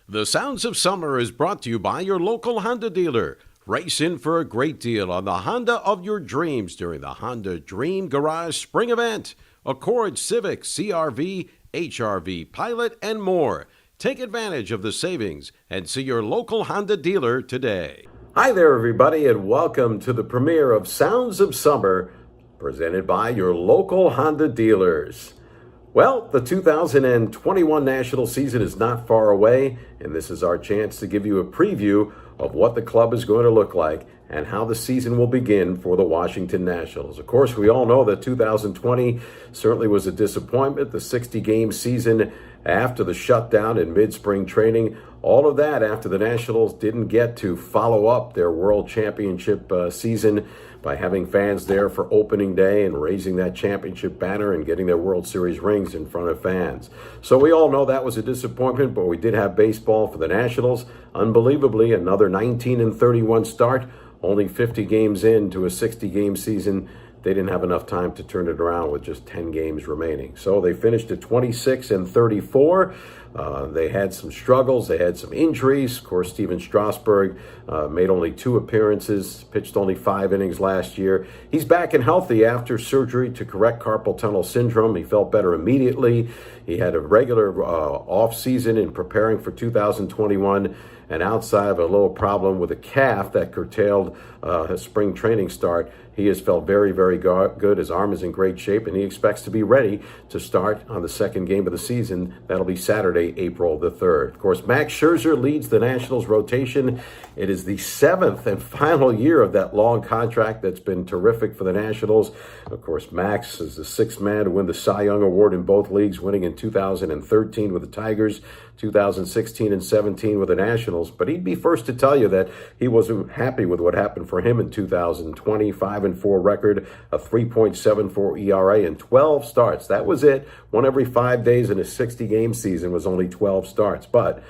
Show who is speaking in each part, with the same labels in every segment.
Speaker 1: The Sounds of Summer is brought to you by your local Honda dealer. Race in for a great deal on the Honda of your dreams during the Honda Dream Garage Spring Event. Accord, Civic, CRV, HRV, Pilot, and more. Take advantage of the savings and see your local Honda dealer today. Hi there, everybody, and welcome to the premiere of Sounds of Summer, presented by your local Honda dealers. Well, the 2021 national season is not far away, and this is our chance to give you a preview of what the club is going to look like and how the season will begin for the Washington Nationals. Of course, we all know that 2020 certainly was a disappointment. The 60-game season after the shutdown in mid-spring training, all of that after the Nationals didn't get to follow up their World Championship season by having fans there for opening day and raising that championship banner and getting their World Series rings in front of fans. So we all know that was a disappointment, but we did have baseball for the Nationals. Unbelievably, another 19-31 start, only 50 games into a 60-game season. They didn't have enough time to turn it around with just 10 games remaining. So they finished at 26-34. They had some struggles. They had some injuries. Of course, Steven Strasburg made only 2 appearances, pitched only 5 innings last year. He's back and healthy after surgery to correct carpal tunnel syndrome. He felt better immediately. He had a regular off season in preparing for 2021. And outside of a little problem with a calf that curtailed his spring training start, he has felt very, very good. His arm is in great shape, and he expects to be ready to start on the second game of the season. That'll be Saturday, April the 3rd. Of course, Max Scherzer leads the Nationals rotation. It is the 7th and final year of that long contract that's been terrific for the Nationals. Of course, Max is the 6th man to win the Cy Young Award in both leagues, winning in 2013 with the Tigers, 2016 and 17 with the Nationals. But he'd be first to tell you that he wasn't happy with what happened for him in 2020. 5-4 record, a 3.74 ERA, and 12 starts. That was it. One every 5 days in a 60-game season was only 12 starts. But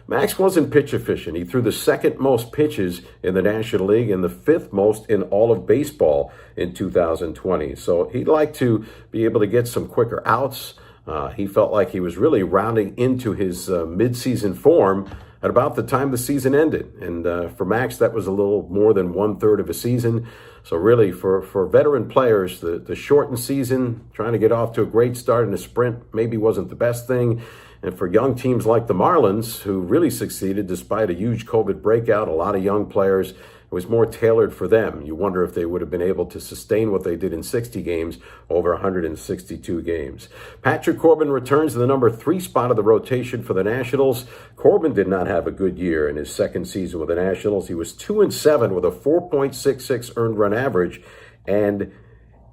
Speaker 1: Max wasn't pitch efficient. He threw the 2nd most pitches in the National League and the 5th most in all of baseball in 2020. So he'd like to be able to get some quicker outs. He felt like he was really rounding into his midseason form at about the time the season ended. And for Max, that was a little more than 1/3 of a season. So really, for veteran players, the shortened season, trying to get off to a great start in a sprint maybe wasn't the best thing. And for young teams like the Marlins, who really succeeded despite a huge COVID breakout, a lot of young players, it was more tailored for them. You wonder if they would have been able to sustain what they did in 60 games over 162 games. Patrick Corbin returns to the number 3 spot of the rotation for the Nationals. Corbin did not have a good year in his 2nd season with the Nationals. He was 2-7 with a 4.66 earned run average, and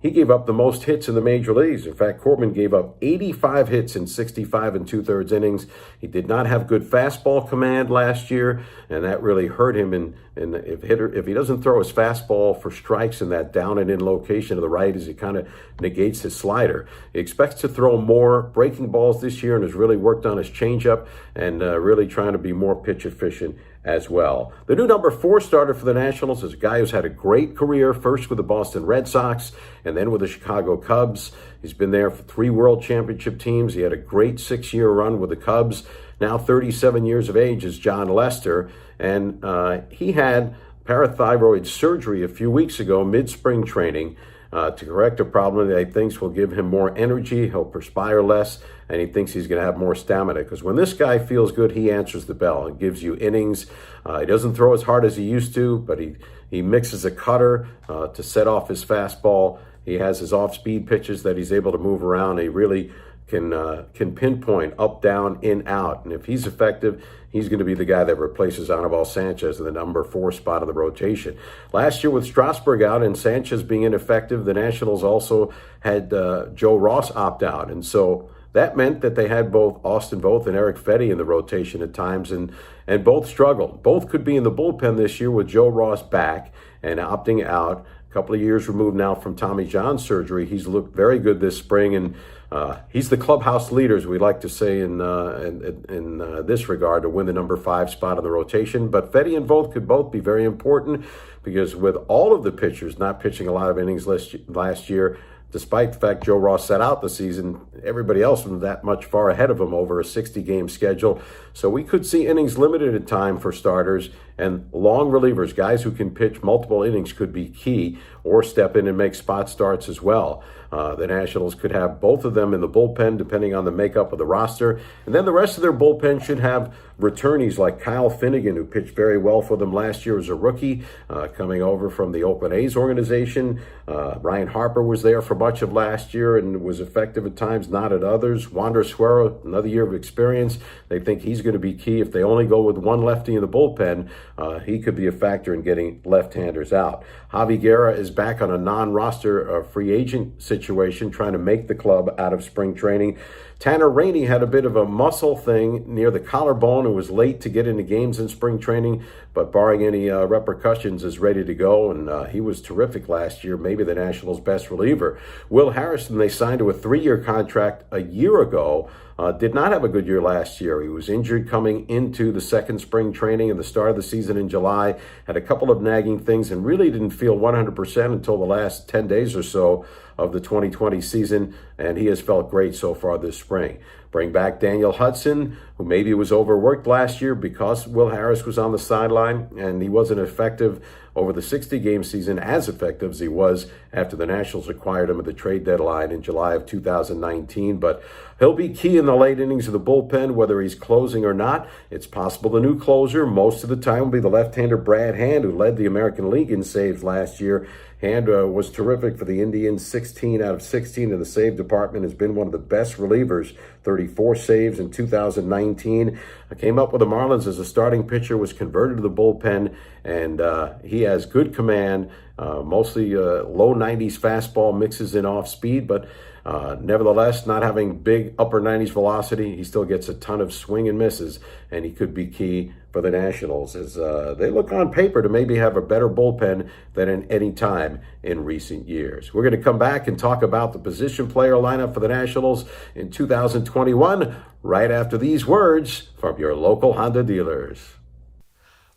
Speaker 1: he gave up the most hits in the major leagues. In fact, Corbin gave up 85 hits in 65 2/3 innings. He did not have good fastball command last year, and that really hurt him. And if he doesn't throw his fastball for strikes in that down and in location to the right, as he kind of negates his slider. He expects to throw more breaking balls this year and has really worked on his changeup and really trying to be more pitch efficient as well. The new number 4 starter for the Nationals is a guy who's had a great career, first with the Boston Red Sox and then with the Chicago Cubs. He's been there for 3 World Championship teams. He had a great 6-year run with the Cubs. Now 37 years of age is John Lester, and he had parathyroid surgery a few weeks ago, mid-spring training, to correct a problem that he thinks will give him more energy. He'll perspire less, and he thinks he's going to have more stamina. Because when this guy feels good, he answers the bell and gives you innings. He doesn't throw as hard as he used to, but he mixes a cutter to set off his fastball. He has his off-speed pitches that he's able to move around. He really can pinpoint up, down, in, out. And if he's effective, he's going to be the guy that replaces Anibal Sanchez in the number 4 spot of the rotation. Last year with Strasburg out and Sanchez being ineffective, the Nationals also had Joe Ross opt out. And so that meant that they had both Austin Voth and Eric Fedde in the rotation at times, and both struggled. Both could be in the bullpen this year with Joe Ross back and opting out. A couple of years removed now from Tommy John surgery. He's looked very good this spring, and he's the clubhouse leader, as we like to say in this regard, to win the number 5 spot in the rotation. But Fedde and Voth could both be very important because with all of the pitchers not pitching a lot of innings last year, despite the fact Joe Ross sat out the season, everybody else was that much far ahead of him over a 60-game schedule. So we could see innings limited at time for starters, and long relievers, guys who can pitch multiple innings, could be key or step in and make spot starts as well. The Nationals could have both of them in the bullpen, depending on the makeup of the roster. And then the rest of their bullpen should have returnees like Kyle Finnegan, who pitched very well for them last year as a rookie, coming over from the Oakland A's organization. Ryan Harper was there for much of last year and was effective at times, not at others. Wander Suero, another year of experience. They think he's going to be key. If they only go with one lefty in the bullpen, he could be a factor in getting left-handers out. Javi Guerra is back on a non-roster free agent situation, trying to make the club out of spring training. Tanner Rainey had a bit of a muscle thing near the collarbone and was late to get into games in spring training, but barring any repercussions is ready to go, and he was terrific last year, maybe the Nationals' best reliever. Will Harrison, they signed to a 3-year contract a year ago, did not have a good year last year. He was injured coming into the second spring training and the start of the season in July, had a couple of nagging things, and really didn't feel 100% until the last 10 days or so of the 2020 season, and he has felt great so far this spring. Bring back Daniel Hudson, who maybe was overworked last year because Will Harris was on the sideline, and he wasn't effective over the 60-game season, as effective as he was after the Nationals acquired him at the trade deadline in July of 2019. But he'll be key in the late innings of the bullpen, whether he's closing or not. It's possible the new closer most of the time will be the left-hander Brad Hand, who led the American League in saves last year. Hand was terrific for the Indians, 16 out of 16 in the save department, has been one of the best relievers, 34 saves in 2019. Came up with the Marlins as a starting pitcher, was converted to the bullpen, and he has good command, mostly low 90s fastball, mixes in off speed, but nevertheless, not having big upper 90s velocity, he still gets a ton of swing and misses, and he could be key for the Nationals as they look on paper to maybe have a better bullpen than in any time in recent years. We're going to come back and talk about the position player lineup for the Nationals in 2021 right after these words from your local Honda dealers.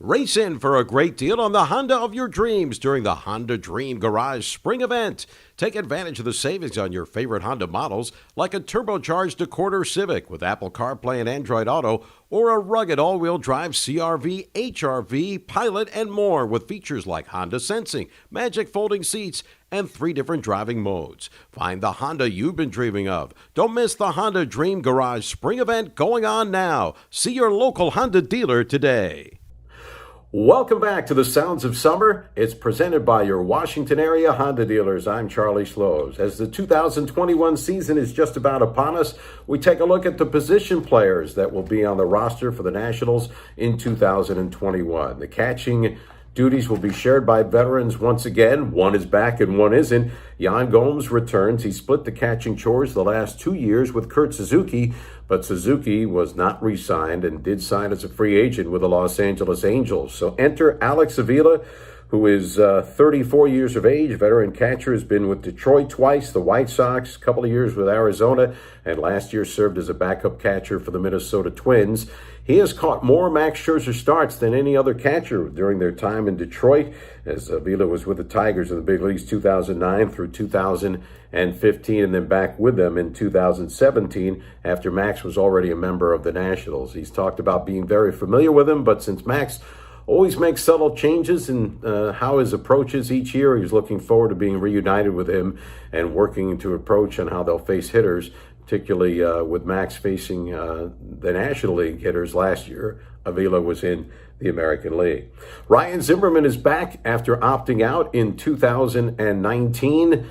Speaker 1: Race in for a great deal on the Honda of your dreams during the Honda Dream Garage Spring Event. Take advantage of the savings on your favorite Honda models, like a turbocharged Accord Civic with Apple CarPlay and Android Auto, or a rugged all-wheel drive CR-V, HR-V, Pilot, and more with features like Honda Sensing, Magic Folding Seats, and 3 different driving modes. Find the Honda you've been dreaming of. Don't miss the Honda Dream Garage Spring Event going on now. See your local Honda dealer today.
Speaker 2: Welcome back to the Sounds of Summer. It's presented by your Washington area Honda dealers. I'm Charlie Slows. As the 2021 season is just about upon us, we take a look at the position players that will be on the roster for the Nationals in 2021. The catching duties will be shared by veterans once again. One is back and one isn't. Yan Gomes returns. He split the catching chores the last 2 years with Kurt Suzuki, but Suzuki was not re-signed and did sign as a free agent with the Los Angeles Angels. So enter Alex Avila, who is 34 years of age, veteran catcher, has been with Detroit twice, the White Sox, a couple of years with Arizona, and last year served as a backup catcher for the Minnesota Twins. He has caught more Max Scherzer starts than any other catcher during their time in Detroit, as Avila was with the Tigers in the big leagues 2009 through 2015, and then back with them in 2017 after Max was already a member of the Nationals. He's talked about being very familiar with him, but since Max always makes subtle changes in how his approach is each year, he's looking forward to being reunited with him and working to approach on how they'll face hitters, particularly with Max facing the National League hitters last year. Avila was in the American League. Ryan Zimmerman is back after opting out in 2019.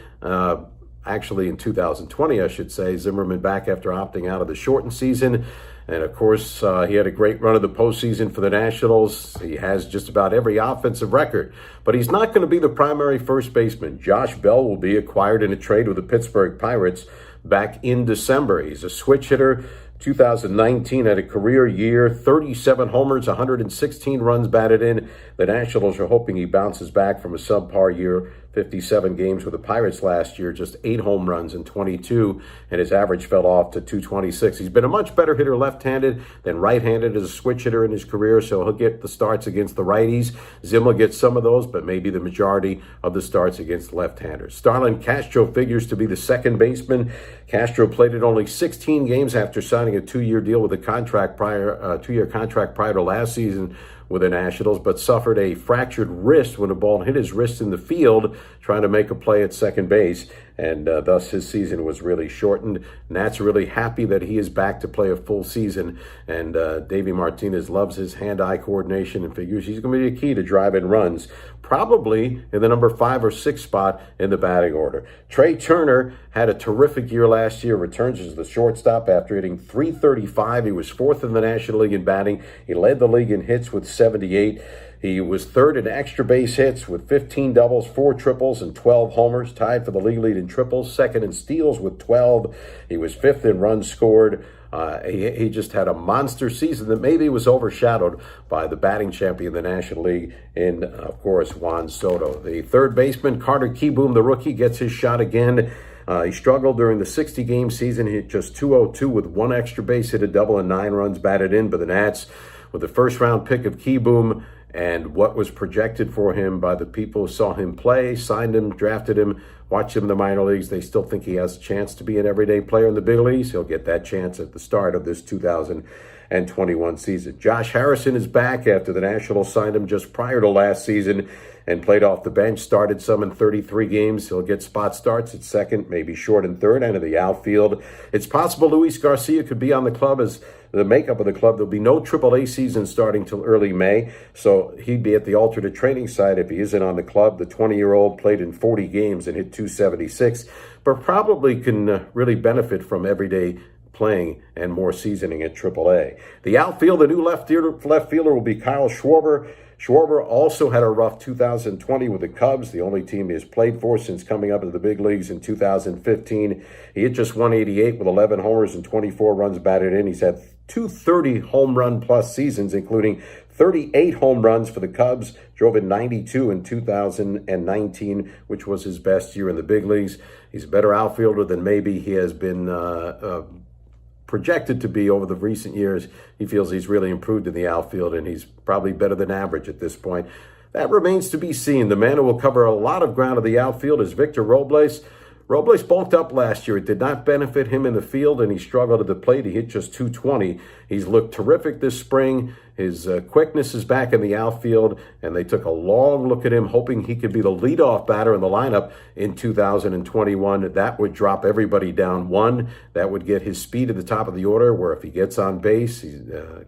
Speaker 2: Actually, in 2020, I should say. Zimmerman back after opting out of the shortened season. And, of course, he had a great run of the postseason for the Nationals. He has just about every offensive record. But he's not going to be the primary first baseman. Josh Bell will be acquired in a trade with the Pittsburgh Pirates back in December. He's a switch hitter. 2019 had a career year, 37 homers, 116 runs batted in. The Nationals are hoping he bounces back from a subpar year 57 games with the Pirates last year, just 8 home runs in 22, and his average fell off to 226. He's been a much better hitter left-handed than right-handed as a switch hitter in his career, so he'll get the starts against the righties. Zim will get some of those, but maybe the majority of the starts against left-handers. Starlin Castro figures to be the second baseman. Castro played in only 16 games after signing a 2-year deal with a two-year contract prior to last season with the Nationals, but suffered a fractured wrist when a ball hit his wrist in the field trying to make a play at second base, and thus his season was really shortened. Nat's really happy that he is back to play a full season, and Davey Martinez loves his hand-eye coordination and figures he's going to be a key to drive-in runs, probably in the number 5 or 6 spot in the batting order. Trey Turner had a terrific year last year, returns as the shortstop after hitting .335. He was 4th in the National League in batting. He led the league in hits with 78. He was 3rd in extra base hits with 15 doubles, 4 triples, and 12 homers, tied for the league lead in triples, 2nd in steals with 12. He was 5th in runs scored. He just had a monster season that maybe was overshadowed by the batting champion of the National League in, of course, Juan Soto. The third baseman, Carter Kieboom, the rookie, gets his shot again. He struggled during the 60-game season. He hit just .202 with 1 extra base hit, a double, and 9 runs batted in. But the Nats, with the first-round pick of Kieboom and what was projected for him by the people who saw him play, signed him, drafted him, watched him in the minor leagues, they still think he has a chance to be an everyday player in the big leagues. He'll get that chance at the start of this 2021 season. Josh Harrison is back after the Nationals signed him just prior to last season and played off the bench, started some in 33 games. He'll get spot starts at second, maybe short and third, and in the outfield. It's possible Luis Garcia could be on the club as the makeup of the club. There'll be no AAA season starting till early May, so he'd be at the alternate training site if he isn't on the club. The 20-year-old played in 40 games and hit .276, but probably can really benefit from everyday playing and more seasoning at AAA. The outfield, the new left fielder will be Kyle Schwarber. Schwarber also had a rough 2020 with the Cubs, the only team he has played for since coming up into the big leagues in 2015. He hit just .188 with 11 homers and 24 runs batted in. He's had 230 home run plus seasons, including 38 home runs for the Cubs, drove in 92 in 2019, which was his best year in the big leagues. He's a better outfielder than maybe he has been projected to be over the recent years. He feels he's really improved in the outfield, and he's probably better than average at this point. That remains to be seen. The man who will cover a lot of ground of the outfield is Victor Robles. Robles bulked up last year. It did not benefit him in the field, and he struggled at the plate. He hit just .220. He's looked terrific this spring. His quickness is back in the outfield, and they took a long look at him, hoping he could be the leadoff batter in the lineup in 2021. That would drop everybody down 1. That would get his speed at the top of the order, where if he gets on base, he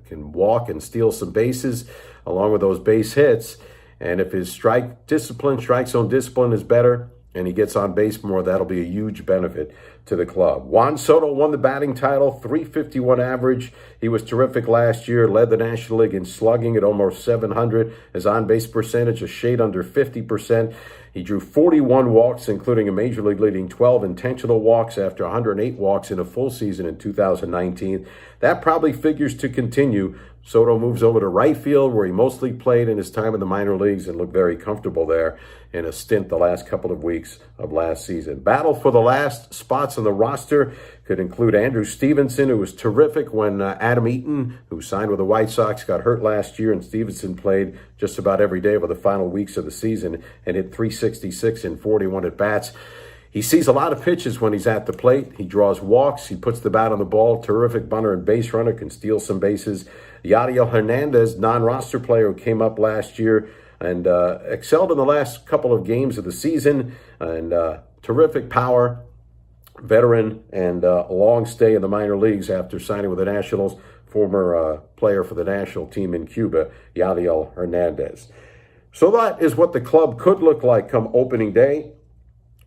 Speaker 2: can walk and steal some bases along with those base hits. And if his strike zone discipline is better, and he gets on base more, that'll be a huge benefit to the club. Juan Soto won the batting title, .351 average. He was terrific last year, led the National League in slugging at almost .700. His on-base percentage a shade under 50%. He drew 41 walks, including a major league leading 12 intentional walks after 108 walks in a full season in 2019. That probably figures to continue. Soto moves over to right field, where he mostly played in his time in the minor leagues and looked very comfortable there in a stint the last couple of weeks of last season. Battle for the last spots on the roster could include Andrew Stevenson, who was terrific when Adam Eaton, who signed with the White Sox, got hurt last year, and Stevenson played just about every day over the final weeks of the season and hit .366 in 41 at-bats. He sees a lot of pitches when he's at the plate. He draws walks. He puts the bat on the ball. Terrific bunter and base runner, can steal some bases. Yadiel Hernandez, non-roster player who came up last year and excelled in the last couple of games of the season. And terrific power, veteran, and a long stay in the minor leagues after signing with the Nationals. Former player for the national team in Cuba, Yadiel Hernandez. So that is what the club could look like come opening day.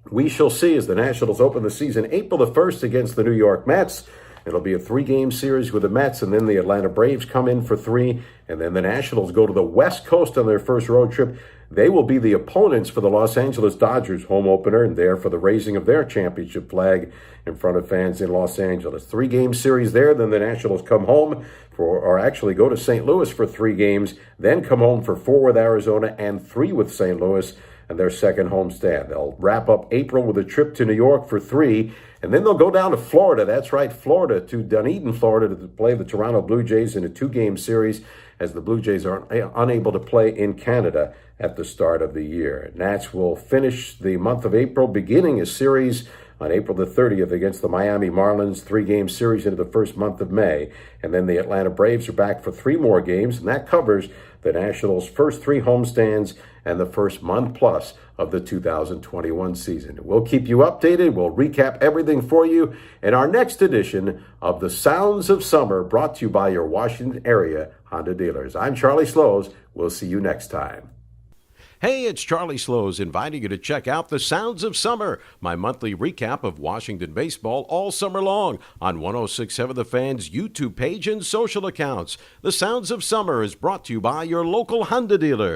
Speaker 2: We shall see as the Nationals open the season April the 1st against the New York Mets. It'll be a 3-game series with the Mets, and then the Atlanta Braves come in for 3, and then the Nationals go to the West Coast on their first road trip. They will be the opponents for the Los Angeles Dodgers home opener, and there for the raising of their championship flag in front of fans in Los Angeles. 3-game series there, then the Nationals come home or actually go to St. Louis for 3 games, then come home for 4 with Arizona and 3 with St. Louis. and their second homestand. They'll wrap up April with a trip to New York for 3, and then they'll go down to Florida. That's right, Florida, to Dunedin, Florida, to play the Toronto Blue Jays in a 2-game series, as the Blue Jays are unable to play in Canada at the start of the year. Nats will finish the month of April, beginning a series on April the 30th against the Miami Marlins, 3-game series into the first month of May. And then the Atlanta Braves are back for 3 more games, and that covers the Nationals' first 3 homestands and the first month plus of the 2021 season. We'll keep you updated. We'll recap everything for you in our next edition of The Sounds of Summer, brought to you by your Washington area Honda dealers. I'm Charlie Slows. We'll see you next time.
Speaker 1: Hey, it's Charlie Slows inviting you to check out The Sounds of Summer, my monthly recap of Washington baseball all summer long on 106.7 The Fan's YouTube page and social accounts. The Sounds of Summer is brought to you by your local Honda dealer.